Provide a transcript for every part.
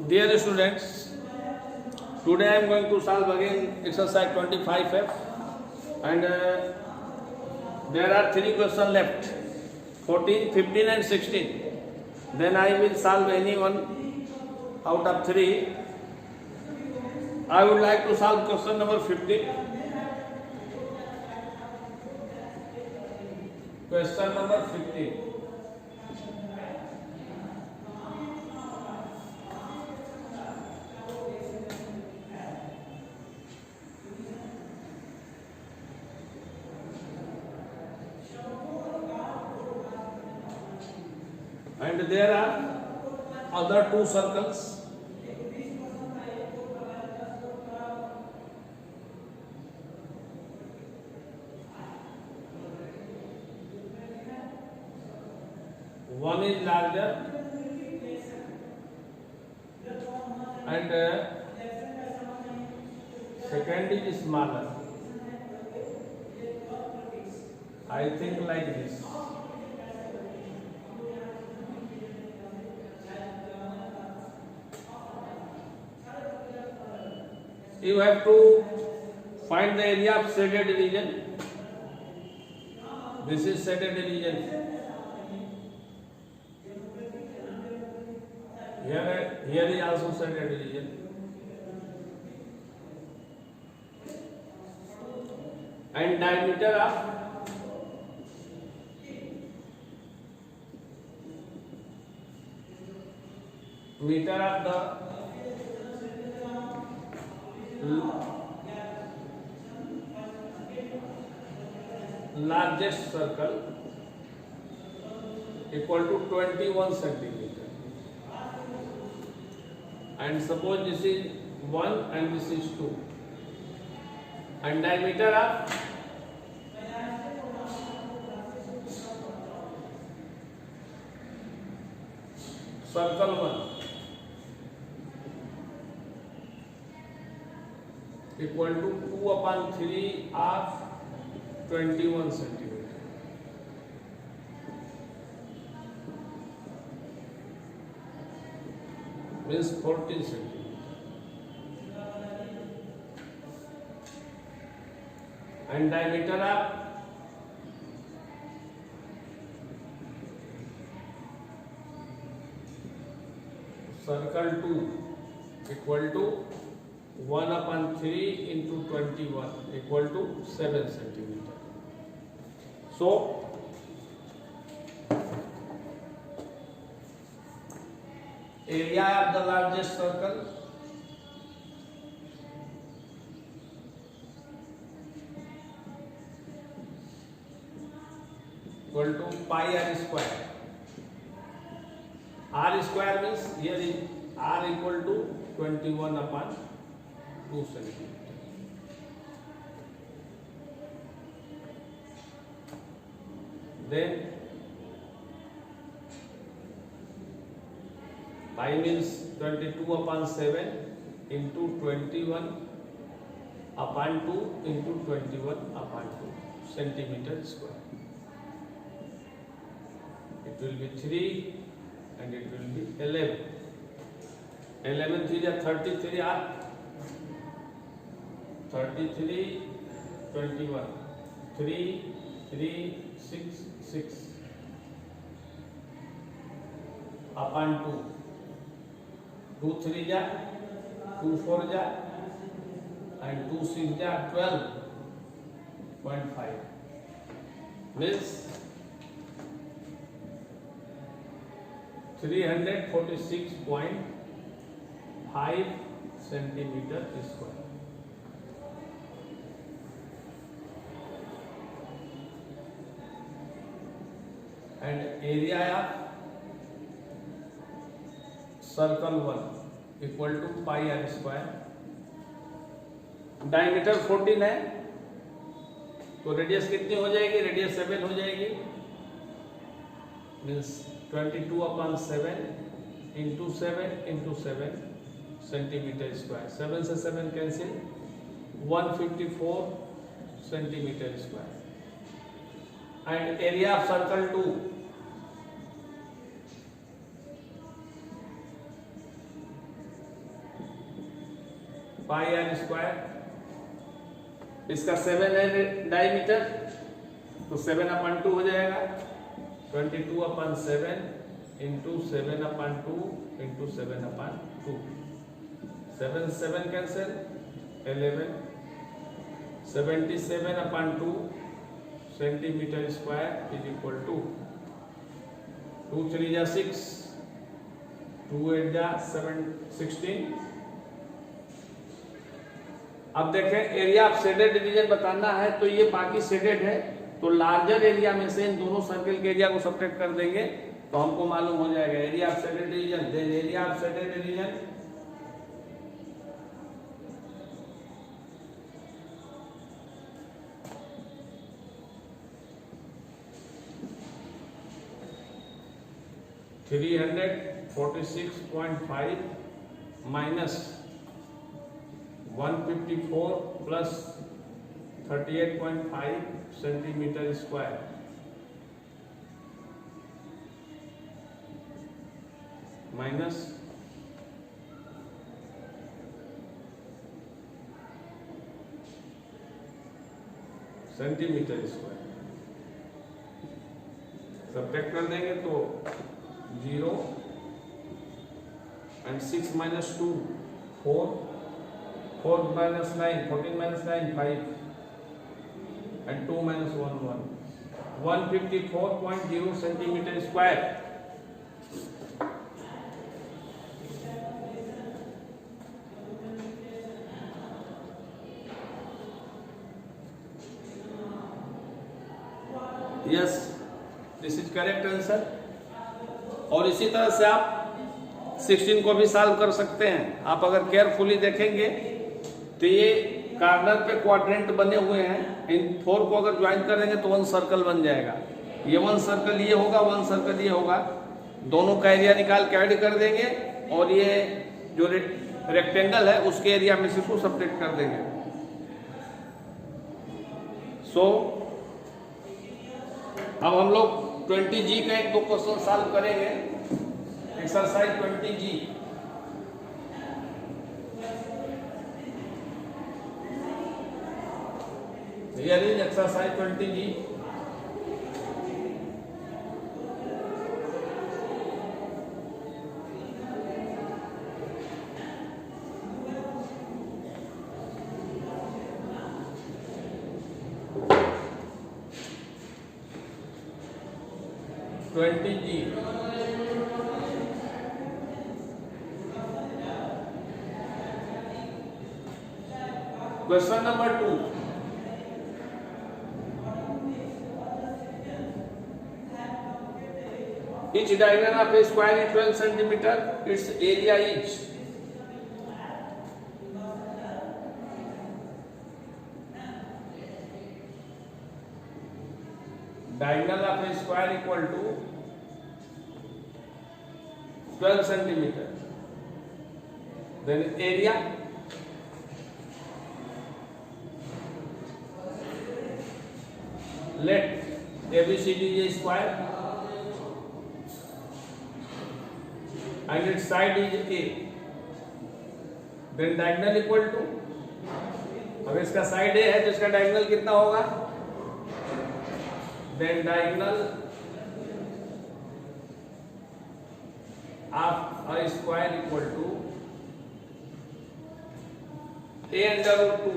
Dear students, today I am going to solve again exercise 25F and there are 3 questions left, 14, 15 and 16. Then I will solve any one out of 3. I would like to solve question number 15. Question number 15. And there are other 2 circles. One is larger and second is smaller. I think like this. You have to find the area of shaded region. This is shaded region. Here is also shaded region. And diameter of meter of the largest circle equal to 21 centimeter. And suppose this is 1 and this is 2. And diameter of circle 1 equal to 2 upon 3 of 21 centimeter. Means 14 centimeter. And diameter of circle 2 equal to 1 upon 3 into 21 equal to 7 centimeter. So, area of the largest circle equal to pi r square. R square means here is r equal to 21 upon 2 centimeter. Then pi means 22 upon 7 into 21 upon 2 into 21 upon 2 centimeter square. It will be 3 and it will be 11. 11 3 is 33 r 33 21 3 3 6 6 upon 2 2 3 ja 2 4 ja and 2 6 ja 12.5 means 346.5 centimeter square. And area of circle 1 equal to pi r square. Diameter 14 है तो radius कितनी हो जाएगी? Radius 7 हो जाएगी. Means 22 upon 7 into 7 centimetre square. 7 से 7 cancel 154 centimetre square. And area of circle 2 pi r square, इसका 7 है डायमीटर, तो 7/2 हो जाएगा, 22/7 into 7/2 into 7/2, 7 cancel, 11, 77/2 centimetre square is equal to 2 3 जा 6, 2 8 जा 7 16। अब देखें एरिया ऑफ शेडेड रीजन बताना है, तो ये बाकी शेडेड है, तो लार्जर एरिया में से इन दोनों सर्कल के एरिया को सब्ट्रैक्ट कर देंगे तो हमको मालूम हो जाएगा area of shaded region, then area of shaded region (346.5 minus 154 plus 38.5 centimetre square minus centimetre square, subtract कर देंगे तो 0 and 6 minus 2 4, 4 minus 9 14 minus 9 5 and 2 minus 1 1, 154.0 centimetre square. Yes, this is correct answer. और इसी तरह से आप 16 को भी सॉल्व कर सकते हैं। आप अगर केयरफुली देखेंगे तो ये कार्नर पे क्वाड्रेंट बने हुए हैं, इन 4 को अगर ज्वाइन करेंगे तो 1 सर्कल बन जाएगा। ये 1 सर्कल ये होगा, 1 सर्कल ये होगा, दोनों का एरिया निकाल के ऐड कर देंगे और ये जो रेक्टेंगल है उसके एरिया में से इसको सब्ट्रैक्ट कर देंगे। सो अब हम लोग 20G का 1-2 क्वेश्चन सॉल्व करेंगे। Exercise 20G, here is exercise 20G। Question number 2. Each diagonal of a square is 12 centimeter. Its area is diagonal of a square equal to 12 centimeter. Then area let ABCD is square and its side is A. Then diagonal equal to, अब इसका side A है तो इसका diagonal कितना होगा? Then diagonal of a square equal to A under root 2.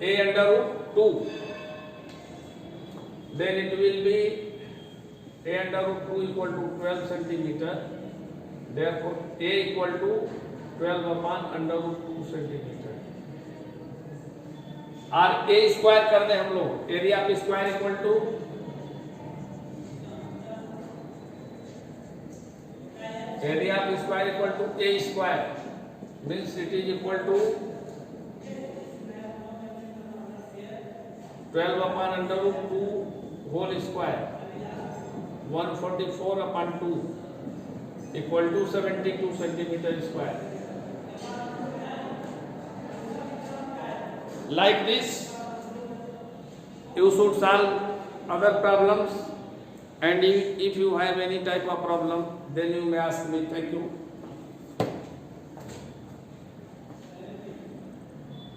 A under root 2. Then it will be A under root 2 equal to 12 centimeter. Therefore, A equal to 12 upon under root 2 centimeter. और A square कर दें हम लोग, area of square equal to area of square equal to A square, means it is equal to 12 upon under root 2 whole square, 144 upon 2 equal to 72 centimeter square. Like this, you should solve other problems, and if you have any type of problem, then you may ask me. Thank you.